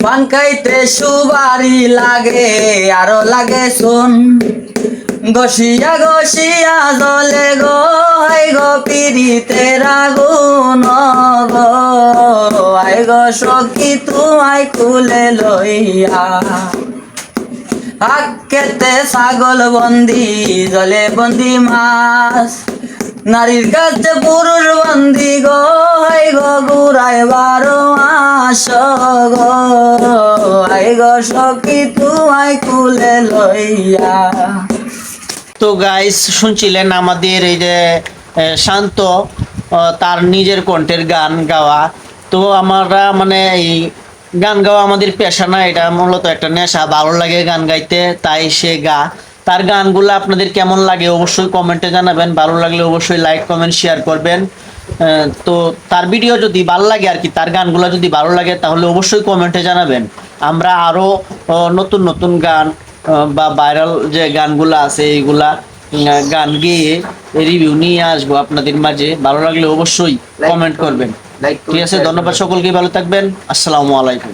পান খাইতে সুবারি লাগে আরো লাগে শুন গসিয়া গসিয়া জলে গো হাই গো পিরিতের আগুন গো আই গো সখী তোমায় খুলে লইয়া আকেতে ছাগল বন্দি জলে বন্দি মাছ নারীর কাছে পুরুষ বন্দি গো হাই গো ঘুরাই 12 মাস গো আই গো সখী তোমায় খুলে লইয়া। তো গাইস শুনছিলেন আমাদের এই যে শান্ত তার নিজের কণ্ঠের গান গাওয়া। তো আমরা মানে এই গান গাওয়া আমাদের পেশা না, এটা মূলত একটা নেশা, ভালো লাগে গান গাইতে তাই সে গা। তার গানগুলো আপনাদের কেমন লাগে অবশ্যই কমেন্টে জানাবেন, ভালো লাগলে অবশ্যই লাইক কমেন্ট শেয়ার করবেন। তো তার ভিডিও যদি ভালো লাগে আর কি, তার গানগুলো যদি ভালো লাগে তাহলে অবশ্যই কমেন্টে জানাবেন। আমরা আরও নতুন নতুন গান বা ভাইরাল যে গানগুলো আছে এইগুলা গান গেয়ে রিভিউ নিয়ে আসবো আপনাদের মাঝে। ভালো লাগলে অবশ্যই কমেন্ট করবেন। ঠিক আছে, ধন্যবাদ সকলকে, ভালো থাকবেন, আসসালামু আলাইকুম।